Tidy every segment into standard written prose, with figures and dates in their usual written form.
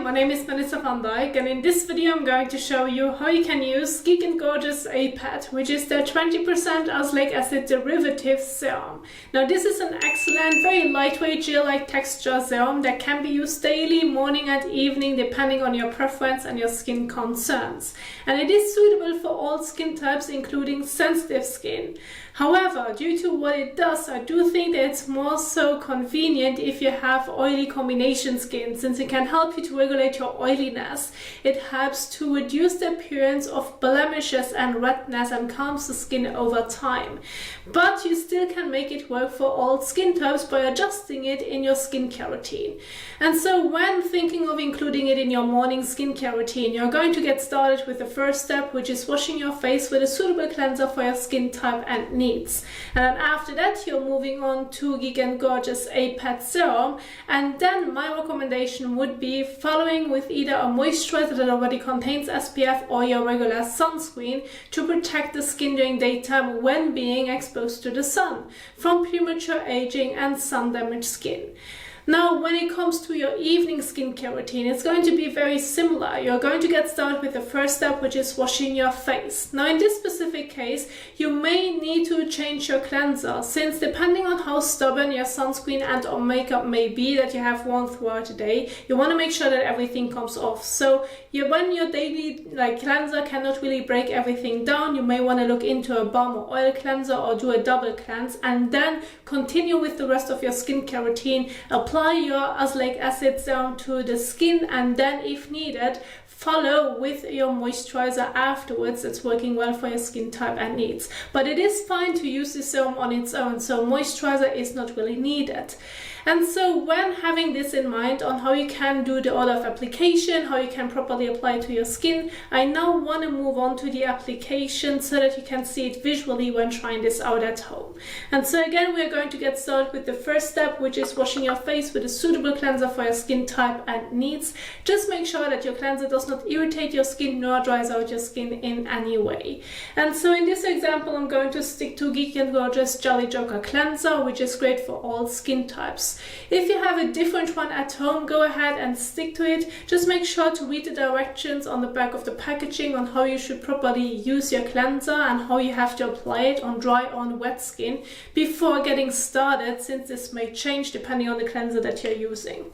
my name is Anessa and in this video I'm going to show you how you can use Geek Gorgeous aPAD, which is the 20% azelaic acid derivative serum. Now this is an excellent, very lightweight gel-like texture serum that can be used daily, morning and evening depending on your preference and your skin concerns. And it is suitable for all skin types including sensitive skin. However, due to what it does, I do think that it's more so convenient if you have oily combination skin, since it can help you to regulate your oiliness. It helps to reduce the appearance of blemishes and redness and calms the skin over time. But you still can make it work for all skin types by adjusting it in your skincare routine. And so when thinking of including it in your morning skincare routine, you're going to get started with the first step, which is washing your face with a suitable cleanser for your skin type and needs. And then after that, you're moving on to Geek Gorgeous aPAD serum, and then my recommendation would be following with either a moisturizer that already contains SPF or your regular sunscreen to protect the skin during daytime when being exposed to the sun from premature aging and sun damaged skin. Now, when it comes to your evening skincare routine, it's going to be very similar. You're going to get started with the first step, which is washing your face. Now, in this specific case, you may need to change your cleanser, since depending on how stubborn your sunscreen and or makeup may be that you have worn throughout the day, you want to make sure that everything comes off. So when your daily cleanser cannot really break everything down, you may want to look into a balm or oil cleanser or do a double cleanse, and then continue with the rest of your skincare routine. Apply your azelaic acid serum to the skin, and then if needed, follow with your moisturizer afterwards. It's working well for your skin type and needs. But it is fine to use this serum on its own, so moisturizer is not really needed. And so when having this in mind on how you can do the order of application, how you can properly apply to your skin, I now want to move on to the application so that you can see it visually when trying this out at home. And so again, we're going to get started with the first step, which is washing your face with a suitable cleanser for your skin type and needs. Just make sure that your cleanser does not irritate your skin nor dries out your skin in any way. And so in this example, I'm going to stick to Geek Gorgeous Jolly Joker Cleanser, which is great for all skin types. If you have a different one at home, go ahead and stick to it. Just make sure to read the directions on the back of the packaging on how you should properly use your cleanser and how you have to apply it on dry or on wet skin before getting started, since this may change depending on the cleanser that you're using.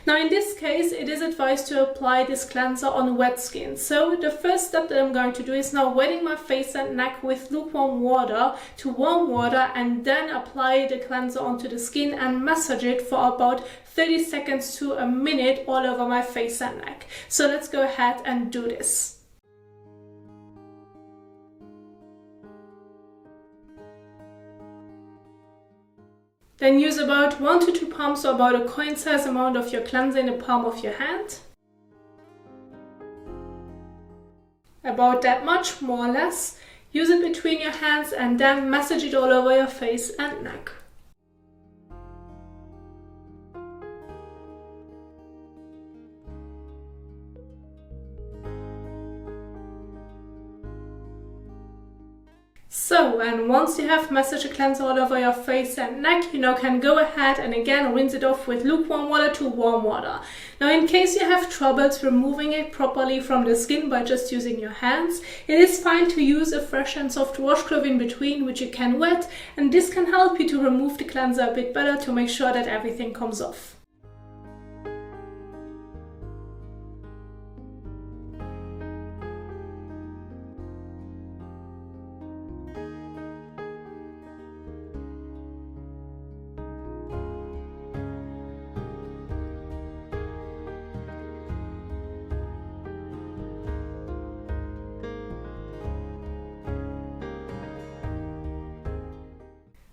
Now in this case, it is advised to apply this cleanser on wet skin. So the first step that I'm going to do is now wetting my face and neck with lukewarm water to warm water, and then apply the cleanser onto the skin and massage it for about 30 seconds to a minute all over my face and neck. So let's go ahead and do this. Then use about 1 to 2 pumps, or about a coin-sized amount of your cleanser in the palm of your hand. About that much, more or less. Use it between your hands and then massage it all over your face and neck. So, and once you have massaged the cleanser all over your face and neck, you now can go ahead and again rinse it off with lukewarm water to warm water. Now, in case you have troubles removing it properly from the skin by just using your hands, it is fine to use a fresh and soft washcloth in between, which you can wet, and this can help you to remove the cleanser a bit better to make sure that everything comes off.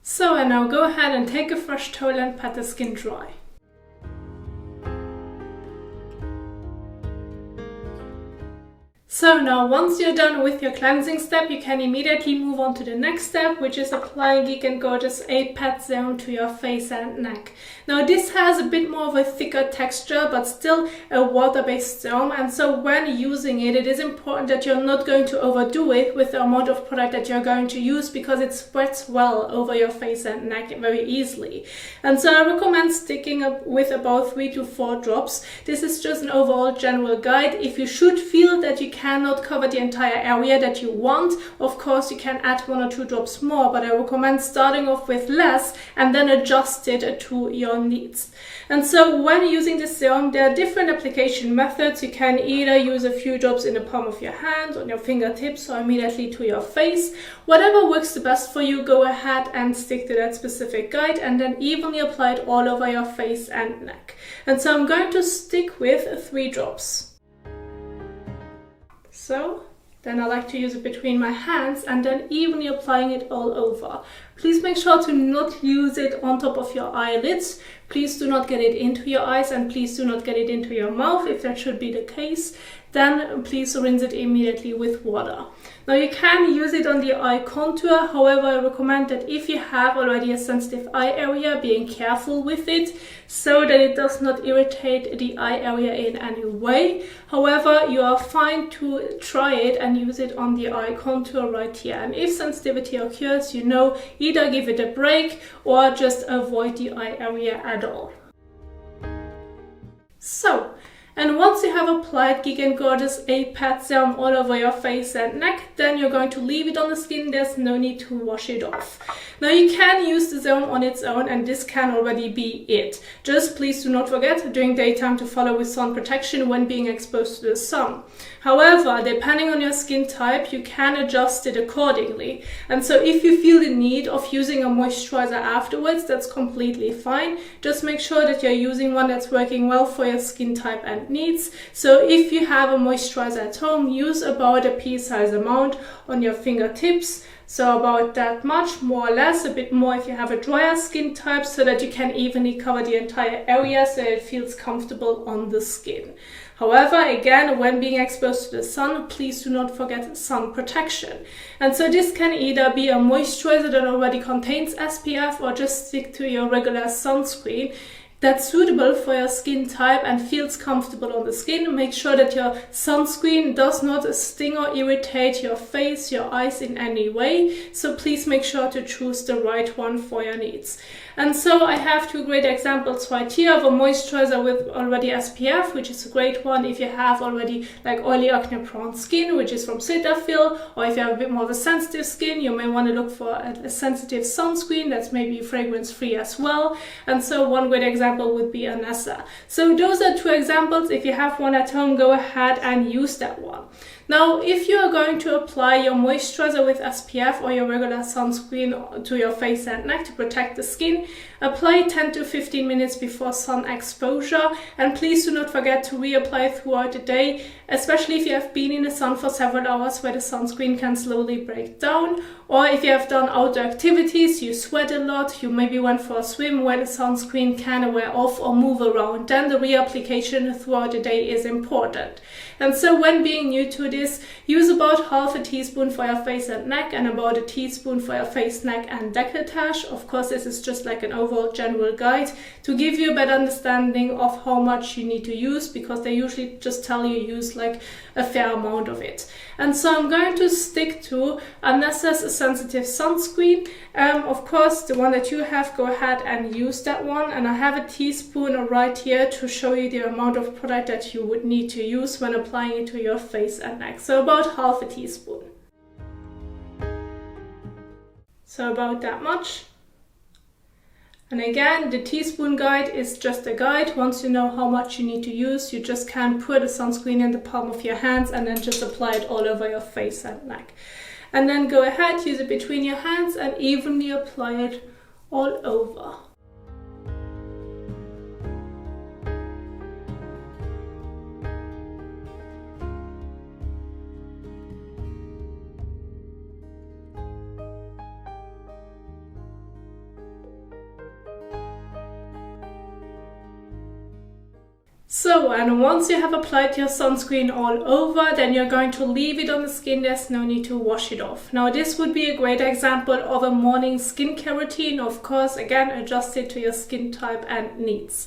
So, and now go ahead and take a fresh towel and pat the skin dry. So now once you're done with your cleansing step, you can immediately move on to the next step, which is applying Geek Gorgeous aPAD Serum to your face and neck. Now this has a bit more of a thicker texture, but still a water-based serum, and so when using it, it is important that you're not going to overdo it with the amount of product that you're going to use, because it spreads well over your face and neck very easily. And so I recommend sticking up with about 3 to 4 drops. This is just an overall general guide. If you should feel that you cannot cover the entire area that you want, of course you can add 1 or 2 drops more, but I recommend starting off with less and then adjust it to your needs. And so when using the serum, there are different application methods. You can either use a few drops in the palm of your hand, on your fingertips, or immediately to your face. Whatever works the best for you, go ahead and stick to that specific guide and then evenly apply it all over your face and neck. And so I'm going to stick with 3 drops. So then I like to use it between my hands and then evenly applying it all over. Please make sure to not use it on top of your eyelids. Please do not get it into your eyes, and please do not get it into your mouth. If that should be the case, then please rinse it immediately with water. Now you can use it on the eye contour. However, I recommend that if you have already a sensitive eye area, being careful with it so that it does not irritate the eye area in any way. However, you are fine to try it and use it on the eye contour right here. And if sensitivity occurs, you know, either give it a break or just avoid the eye area at all. So, and once you have applied Geek Gorgeous aPAD Serum all over your face and neck, then you're going to leave it on the skin. There's no need to wash it off. Now you can use the serum on its own, and this can already be it. Just please do not forget during daytime to follow with sun protection when being exposed to the sun. However, depending on your skin type, you can adjust it accordingly. And so if you feel the need of using a moisturizer afterwards, that's completely fine. Just make sure that you're using one that's working well for your skin type and needs. So if you have a moisturizer at home, use about a pea-size amount on your fingertips. So about that much, more or less, a bit more if you have a drier skin type, so that you can evenly cover the entire area so it feels comfortable on the skin. However, again, when being exposed to the sun, please do not forget sun protection. And so this can either be a moisturizer that already contains SPF, or just stick to your regular sunscreen that's suitable for your skin type and feels comfortable on the skin. Make sure that your sunscreen does not sting or irritate your face, your eyes in any way. So please make sure to choose the right one for your needs. And so I have 2 great examples right here of a moisturizer with already SPF, which is a great one if you have already like oily acne prone skin, which is from Cetaphil, or if you have a bit more of a sensitive skin, you may want to look for a sensitive sunscreen that's maybe fragrance free as well. And so one great example would be Anessa. So those are 2 examples. If you have one at home, go ahead and use that one. Now, if you are going to apply your moisturizer with SPF or your regular sunscreen to your face and neck to protect the skin, apply 10 to 15 minutes before sun exposure, and please do not forget to reapply throughout the day, especially if you have been in the sun for several hours where the sunscreen can slowly break down, or if you have done outdoor activities, you sweat a lot, you maybe went for a swim where the sunscreen can wear off or move around, then the reapplication throughout the day is important. And so when being new to this, use about half a teaspoon for your face and neck and about a teaspoon for your face, neck and décolletage. Of course, this is just like an overall general guide to give you a better understanding of how much you need to use, because they usually just tell you use like a fair amount of it. And so I'm going to stick to Anessa's sensitive sunscreen. Of course, the one that you have, go ahead and use that one. And I have a teaspoon right here to show you the amount of product that you would need to use when applying it to your face and neck. So about half a teaspoon. So about that much. And again, the teaspoon guide is just a guide. Once you know how much you need to use, you just can put a sunscreen in the palm of your hands and then just apply it all over your face and neck. And then go ahead, use it between your hands and evenly apply it all over. So, and once you have applied your sunscreen all over, then you're going to leave it on the skin. There's no need to wash it off. Now, this would be a great example of a morning skincare routine. Of course, again, adjusted to your skin type and needs.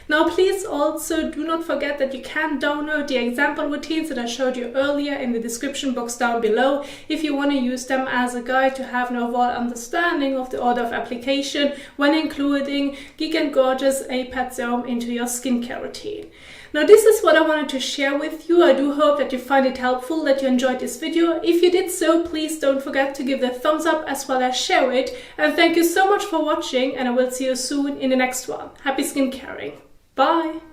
Now, please also do not forget that you can download the example routines that I showed you earlier in the description box down below if you want to use them as a guide to have an overall understanding of the order of application when including Geek Gorgeous aPAD Serum into your skincare routine. Now, this is what I wanted to share with you. I do hope that you find it helpful, that you enjoyed this video. If you did so, please don't forget to give the thumbs up as well as share it. And thank you so much for watching, and I will see you soon in the next one. Happy skincaring. Bye!